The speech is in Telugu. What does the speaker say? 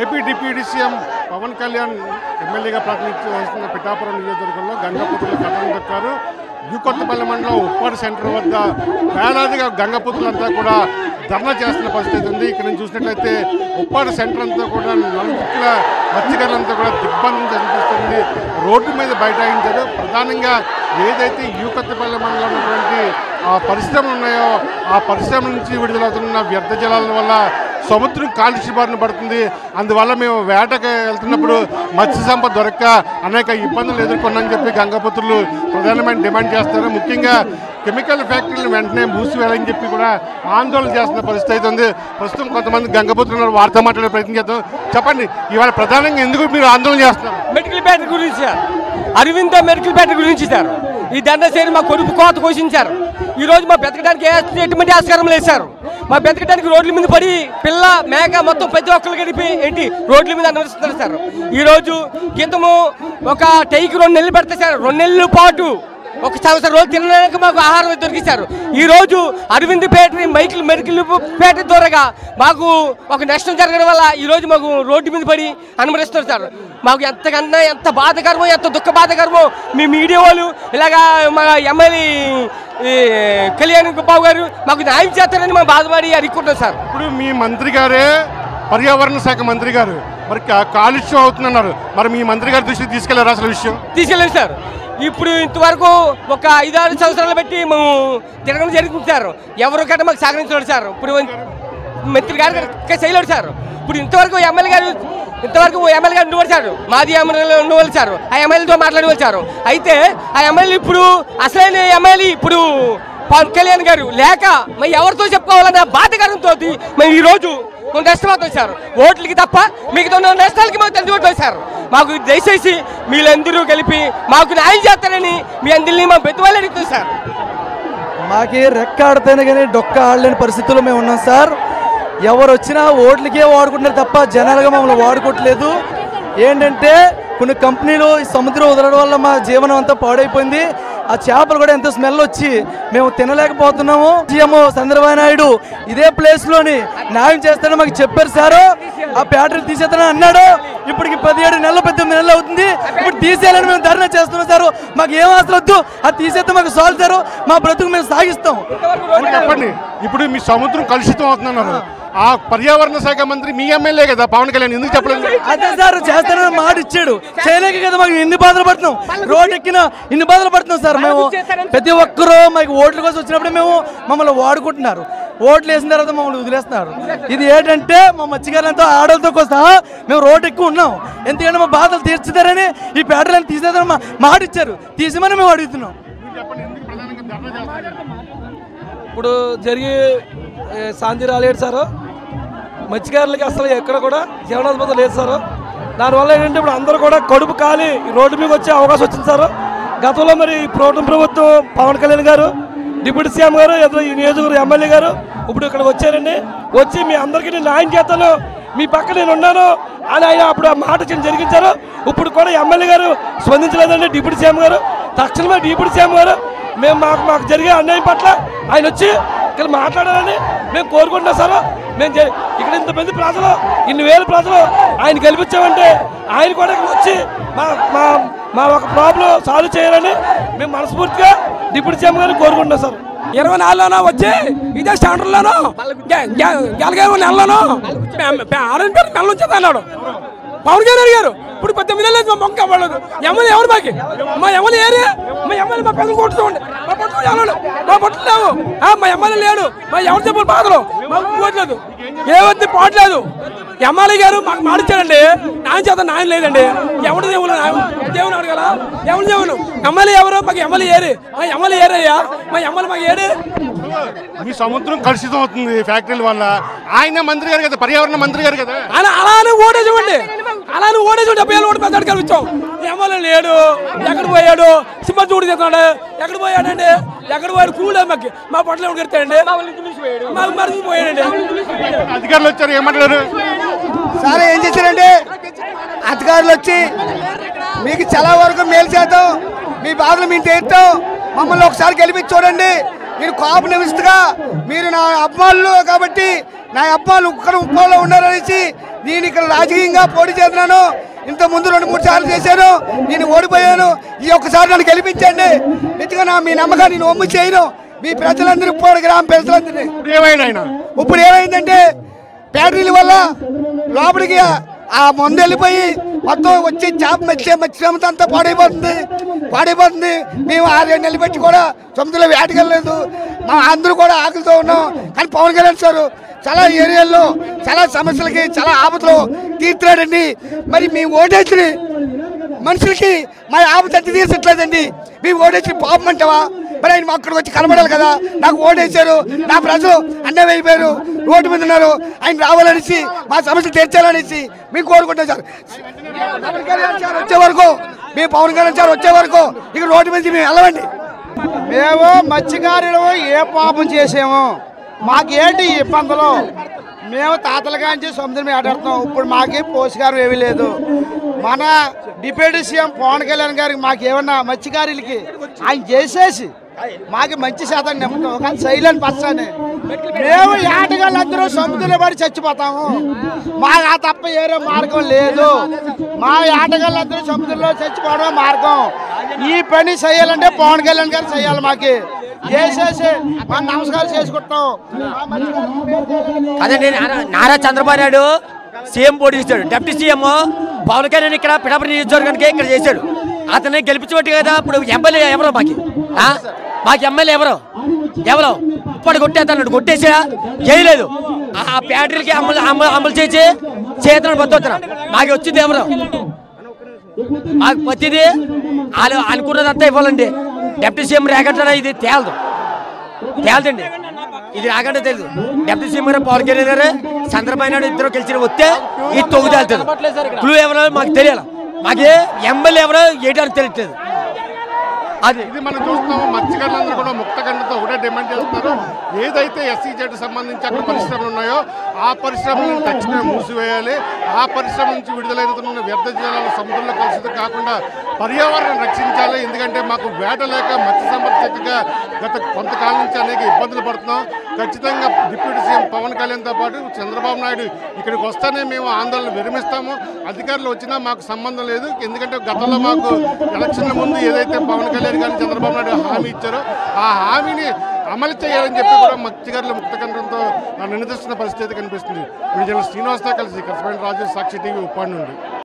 AP deputy CM Pawan Kalyan ఎమ్మెల్యేగా ప్రకటించిన పిఠాపురం నియోజకవర్గంలో గంగపుత్రులు కథనం దొక్కారు. యూకొత్తపల్లి మండలం ఉప్పాడు సెంటర్ వద్ద వేలాదిగా గంగపుత్రులంతా కూడా ధర్నా చేస్తున్న పరిస్థితి ఉంది. ఇక్కడ నుంచి చూసినట్లయితే ఉప్పాడు సెంటర్ అంతా కూడా నలుగుల మత్స్యకారులంతా కూడా దిగ్బంధం కనిపిస్తుంది. రోడ్డు మీద బైఠాయించారు. ప్రధానంగా ఏదైతే యూకొత్తపల్లి మండలం ఉన్నటువంటి పరిశ్రమలు ఉన్నాయో ఆ పరిశ్రమల నుంచి విడుదలవుతున్న వ్యర్థ జలాల వల్ల సముద్రం కాలుష్య బారిన పడుతుంది. అందువల్ల మేము వేటకు వెళ్తున్నప్పుడు మత్స్య సంపద దొరక్క అనేక ఇబ్బందులు ఎదుర్కొన్నామని చెప్పి గంగపుత్రులు ప్రధానమైన డిమాండ్ చేస్తారు. ముఖ్యంగా కెమికల్ ఫ్యాక్టరీలు వెంటనే మూసివేయాలని చెప్పి కూడా ఆందోళన చేస్తున్న పరిస్థితి అయితే ఉంది. ప్రస్తుతం కొంతమంది గంగపుత్రులు వార్త మాట్లాడే ప్రయత్నం చేద్దాం. చెప్పండి, ఇవాళ ప్రధానంగా ఎందుకు మీరు ఆందోళన చేస్తున్నారు? మెడికల్ ఫ్యాక్టరీ గురించి సార్, అరవింద మెడికల్ ఫ్యాక్టరీ గురించి సార్. ఈ దండ చేరి మా కొడుకు కోత కోసించారు. ఈరోజు మా బతకడానికి ఎటువంటి ఆస్కారం లేదు సార్. మా బతకడానికి రోడ్ల మీద పడి పిల్ల మేక మొత్తం ప్రతి ఒక్కరు గడిపి ఏంటి రోడ్ల మీద అనుభవిస్తున్నారు సార్. ఈరోజు క్రితము ఒక టైకి 2 నెలలు పెడతాయి సార్. 2 నెలల పాటు ఒక సంవత్సరం రోజు తినడానికి మాకు ఆహారం దొరికిస్తారు. ఈరోజు అరవింద్ ఫ్యాక్టరీ మెడికల్ ఫ్యాక్టరీ ద్వారా మాకు ఒక నష్టం జరగడం వల్ల ఈరోజు మాకు రోడ్డు మీద పడి అనుమతిస్తున్నారు సార్. మాకు ఎంతకన్నా ఎంత బాధకరమో ఎంత దుఃఖ బాధకరమో మీ మీడియా వాళ్ళు ఇలాగా మా ఎమ్మెల్యే కళ్యాణ్ బాబు గారు మాకు న్యాయం చేస్తారని మేము బాధపడి అడుగుకుంటాం సార్. ఇప్పుడు మీ మంత్రి గారే పర్యావరణ శాఖ మంత్రి గారు మరి కాలుష్యం అవుతుందన్నారు. మరి మీ మంత్రి గారి దృష్టికి తీసుకెళ్లారు అసలు విషయం? తీసుకెళ్ళండి సార్. ఇప్పుడు ఇంతవరకు ఒక 5-6 సంవత్సరాలు బట్టి మేము తిరగడం జరుగుతుంది సార్. ఎవరు కట్ట మాకు సహకరించలేడు సార్. ఇప్పుడు మంత్రి గారు చేయలేడు సార్. ఇప్పుడు ఇంతవరకు ఎమ్మెల్యే గారు ఉండేవాళ్ళు సార్. మాది ఎమ్మెల్యేలు ఉండేవాళ్ళు సార్. ఆ ఎమ్మెల్యేతో మాట్లాడేవాళ్ళు సార్. అయితే ఆ ఎమ్మెల్యే ఇప్పుడు అసలైన ఎమ్మెల్యే ఇప్పుడు పవన్ కళ్యాణ్ గారు లేక మరి ఎవరితో చెప్పుకోవాలన్న బాధకరంతో మేము ఈరోజు నష్టపోతాం సార్. ఓట్లకి తప్ప మిగతా నష్టాలకి మాకు తెలిసిపోతాం సార్. మాకు దయచేసి మీరందరూ కలిపి మాకు న్యాయం చేస్తారని మీ అందరినీ మా పెద్దవాళ్ళు అడుగుతాం సార్. మాకు రెక్క ఆడితేనే కానీ డొక్క ఆడలేని పరిస్థితుల్లో మేము ఉన్నాం సార్. ఎవరు వచ్చినా ఓట్లకే వాడుకుంటున్నారు తప్ప జనాలుగా మమ్మల్ని వాడుకోవట్లేదు. ఏంటంటే కొన్ని కంపెనీలు ఈ సముద్రం వదలడం వల్ల మా జీవనం అంతా పాడైపోయింది. ఆ చేపలు కూడా ఎంత స్మెల్ వచ్చి మేము తినలేకపోతున్నాము. సీఎం చంద్రబాబు నాయుడు ఇదే ప్లేస్లోని న్యాయం చేస్తాడని మాకు చెప్పారు సార్. ఆ ఫ్యాక్టరీ తీసేస్తానని అన్నాడు. ఇప్పటికి 17 నెలలు 18 నెలలు అవుతుంది. ఇప్పుడు తీసేయాలని మేము ధర్నా చేస్తున్నాం సార్. మాకు ఏం అవసరం వద్దు, అది తీసేస్తే మాకు సాల్వ్ సార్. మా బ్రతుకు మేము సాగిస్తాం. చెప్పండి, ఇప్పుడు మీ సముద్రం కలుషితం అవుతున్నారు. ఆ పర్యావరణ శాఖ మంత్రి మీ ఎమ్మెల్యే కదా పవన్ కళ్యాణ్, ఎందుకు చెప్పలేదు? అదే సార్, చేస్తానని మాట ఇచ్చాడు. చేయలేక కదా మాకు ఇన్ని బాధలు పడుతున్నాం. రోడ్ ఎక్కిన ఇన్ని బాధలు పడుతున్నాం సార్. మేము ప్రతి ఒక్కరూ మాకు ఓట్ల కోసం వచ్చినప్పుడు మమ్మల్ని వాడుకుంటున్నారు. ఓట్లు వేసిన తర్వాత మమ్మల్ని వదిలేస్తున్నారు. ఇది ఏంటంటే మా మత్స్యకారులతో ఆడలతో సహా మేము రోడ్ ఎక్కువ ఉన్నాం. ఎందుకంటే మా బాధలు తీర్చుతారని ఈ పేటలను తీసేదని మాట ఇచ్చారు. తీసేమని మేము అడుగుతున్నాం. ఇప్పుడు జరిగే శాంతి రాలేదు సార్. మత్స్యకారులకి అసలు ఎక్కడ కూడా జీవనోపాధి లేదు సార్. దానివల్ల ఏంటంటే ఇప్పుడు అందరూ కూడా కడుపు కాలి రోడ్డు మీద వచ్చే అవకాశం వచ్చింది సార్. గతంలో మరి ప్రభుత్వం పవన్ కళ్యాణ్ గారు డిప్యూటీ సీఎం గారు ఈ నియోజకవర్గ ఎమ్మెల్యే గారు ఇప్పుడు ఇక్కడికి వచ్చారండి. వచ్చి మీ అందరికీ నేను న్యాయం చేస్తాను, మీ పక్క నేను ఉన్నాను అని ఆయన అప్పుడు ఆ మాట జరిగించారు. ఇప్పుడు కూడా ఎమ్మెల్యే గారు స్పందించలేదండి. డిప్యూటీ సీఎం గారు తక్షణమే డిప్యూటీ సీఎం గారు మేము మాకు జరిగే అన్యాయం పట్ల ఆయన వచ్చి ఇక్కడ మాట్లాడాలని మేము కోరుకుంటున్నాం సార్. మేము ఇక్కడ ఇంతమంది ప్రజలు, ఇన్ని వేల ప్రజలు ఆయన గెలిపించామంటే ఆయన కూడా వచ్చి మా ఒక ప్రాబ్లం సాల్వ్ చేయాలని మేము మనస్ఫూర్తిగా డిప్యూటీ సీఎం గారిని కోరుకుంటున్నాం సార్. 24లోనో వచ్చి ఇదే స్టాండర్లోనో గెలగే నెలలోనో ఆరెంజ్ పేరు నెల నుంచి అన్నాడు పవన్ కళ్యాణ్ గారు. ఇప్పుడు 18 నెలలు మా మొక్క అవ్వలేదు. ఎమ్మెల్యే ఎవరు మాకి? మా ఎమ్మెల్యే ఏరి మా ఎమ్మెల్యే మా పెద్దలు కొట్టుకోండి. మా పట్లు ఎవరు? మా పట్లు లేవు. మా ఎమ్మెల్యే లేడు. మా ఎవరు చెప్పారు బాధలు మాకు పోవట్లేదు, ఏవద్ది పోవట్లేదు. ఎమ్మెల్యే గారు మాకు మాడిచ్చారండి. న్యాయం చేత న్యాయం లేదండి. ఎవరు దేవుడు దేవుని అడగల? ఎవరు దేవుడు? ఎమ్మెల్యే ఎవరు? మాకు ఎమ్మెల్యే ఏరి. మా ఎమ్మెల్యే ఏరయ్యా, మా ఎమ్మెల్యే మాకు ఏరి. మీ సముద్రం కలుషితం అవుతుంది ఫ్యాక్టరీల వల్ల. ఆయన మంత్రి గారు కదా, పర్యావరణ మంత్రి గారు కదా. అలానే ఓటేసామండి. అలానే ఓటేసి 70 ఏళ్ళు ఓటు పెద్ద కల్పించాం. ఎమ్మెల్యే లేడు, ఎక్కడ పోయాడు? సింహ చూడు చేస్తున్నాడు. ఎక్కడ పోయాడండి? ఎక్కడ పోయాడు? కూలే మాకు మా పట్ల కడతాడండి. మాకు మరిచిపోయాడండి. అధికారులు వచ్చారు, ఏమంటారు సార్? ఏం చేశారండి అధికారులు వచ్చి? మీకు చాలా వరకు మేలు చేద్దాం, మీ బాధలు మేము తీర్తాం, మమ్మల్ని ఒకసారి గెలిపించి చూడండి. నేను కాపు నిమిస్తగా మీరు నా అభిమానులు కాబట్టి నా అబ్బాయిలు ఒక్కరు ఉప్పాలో ఉన్నారనేసి నేను ఇక్కడ రాజకీయంగా పోటీ చేస్తున్నాను. ఇంత ముందు 2-3 సార్లు చేశాను. నేను ఓడిపోయాను. ఈ ఒక్కసారి నన్ను గెలిపించండి. నిజంగా మీ నమ్మకాన్ని నేను ఒమ్ము చేయను. మీ ప్రజలందరూ పోడు గ్రామ ప్రజలందరినీ ఇప్పుడు ఏమైందంటే బ్యాటరీల వల్ల లోపలికి ఆ మందు వెళ్ళిపోయి మొత్తం వచ్చి మత్స్యమంతా అంతా పాడైపోతుంది. మేము 6-7 నెలలు పెట్టి కూడా సముద్రంలో వేటకెళ్ళలేదు. మా అందరూ కూడా ఆకలితో ఉన్నాం. కానీ పవన్ కళ్యాణ్ సార్ చాలా ఏరియాల్లో చాలా సమస్యలకి చాలా ఆపదలు తీర్చాడండి. మరి మేము ఓటేసి మనుషులకి మరి ఆపద తీర్చట్లేదండి. మేము ఓటేసి పాపం అంటావా? మరి ఆయన అక్కడికి వచ్చి కనబడాలి కదా. నాకు ఓటేశారు, నా ప్రజలు అన్నం అయిపోయారు, రోడ్డు మీద ఉన్నారు. ఆయన రావాలనేసి మా సమస్యలు తీర్చాలనేసి మేము కోరుకుంటాం సార్. పవన్ కళ్యాణ్ సార్ వచ్చే వరకు మేము పవన్ కళ్యాణ్ సార్ వచ్చే వరకు ఇక రోడ్డు మీద మేము వెళ్ళవండి. మేము మత్స్యకారులు ఏ పాపం చేసాము? మాకేంటి ఇబ్బందులు? మేము తాతలుగా నుంచి సముద్రం మీద ఆడాడుతున్నాం. ఇప్పుడు మాకు పోషకారం ఏమీ లేదు. మన డిప్యూటీ సీఎం పవన్ కళ్యాణ్ గారికి మాకేమన్నా మత్స్యకారులకి ఆయన చేసేసి మాకు మంచి శాతం నింపుతాం. కానీ సైలెంట్ పచ్చని మేము ఆటగాళ్ళందరూ సముద్రంలో పడి చచ్చిపోతాము. మాకు ఆ తప్ప ఏరే మార్గం లేదు. మా ఆటగాళ్ళందరూ సముద్రంలో చచ్చిపోవడమే మార్గం. ఈ పని చేయాలంటే పవన్ కళ్యాణ్ గారు చేయాలి. మాకు చేసేసి మా నమస్కారం చేసుకుంటాం. అదే నారా చంద్రబాబు నాయుడు సీఎం పోటీ చేశాడు. డిప్యూటీ సీఎం పవన్ కళ్యాణ్ ఇక్కడ పిఠాపురం నియోజకవర్గానికి ఇక్కడ చేశాడు. అతన్ని గెలిపించబట్టి కదా ఇప్పుడు ఎమ్మెల్యే ఎవరో మాకు ఎమ్మెల్యే ఎవరో ఇప్పుడు కొట్టేస్తాడు. కొట్టేసా చేయలేదు. ఆ బ్యాటరీలకి అమలు చేసి చేతను బతుకుతున్నాం. మాకు వచ్చింది ఎవరో మాకు వచ్చింది వాళ్ళు అనుకున్నదంతా ఇవ్వాలండి. డిప్యూటీ సీఎం రేగంటారా? ఇది తేలదండి. ఇది రాకంటే తెలియదు. డిప్యూటీ సీఎం గారు పవన్ కళ్యాణ్ గారు చంద్రబాబు నాయుడు ఇద్దరు గెలిచిన వస్తే ఇది తొగ్గు తేలుతుంది. క్లూ ఎవరో మాకు తెలియాలి. మాకే ఎమ్మెల్యే ఎవరో ఏటానికి తెలియట్లేదు. అది ఇది మనం చూస్తున్నాము. మత్స్యకారులందరూ కూడా ముక్తకంఠతో ఒకటే డిమాండ్ చేస్తున్నారు. ఏదైతే SEZ సంబంధించి అక్కడ పరిశ్రమలు ఉన్నాయో ఆ పరిశ్రమలను తక్షణమే మూసివేయాలి. ఆ పరిశ్రమ నుంచి విడుదలవుతున్న వ్యర్థ జలాలు సముద్రంలో కలుషితం కాకుండా పర్యావరణం రక్షించాలి. ఎందుకంటే మాకు వేట లేక మత్స్య సంపద చక్కగా గత కొంతకాలం నుంచి అనేక ఇబ్బందులు పడుతున్నాం. ఖచ్చితంగా డిప్యూటీ సీఎం పవన్ కళ్యాణ్తో పాటు చంద్రబాబు నాయుడు ఇక్కడికి వస్తేనే మేము ఆందోళన విరమిస్తాము. అధికారులు వచ్చినా మాకు సంబంధం లేదు. ఎందుకంటే గతంలో మాకు ఎలక్షన్ల ముందు ఏదైతే పవన్ కళ్యాణ్ కానీ చంద్రబాబు నాయుడు హామీ ఇచ్చారో ఆ హామీని అమలు చేయాలని చెప్పి కూడా మత్స్యకారుల ముక్తకంఠంతో నిలదీస్తున్న పరిస్థితి కనిపిస్తుంది. విజయనగరం శ్రీనివాసతో కలిసి కరస్పాండెంట్ రాజు, సాక్షి టీవీ, ఉప్పాడు నుండి.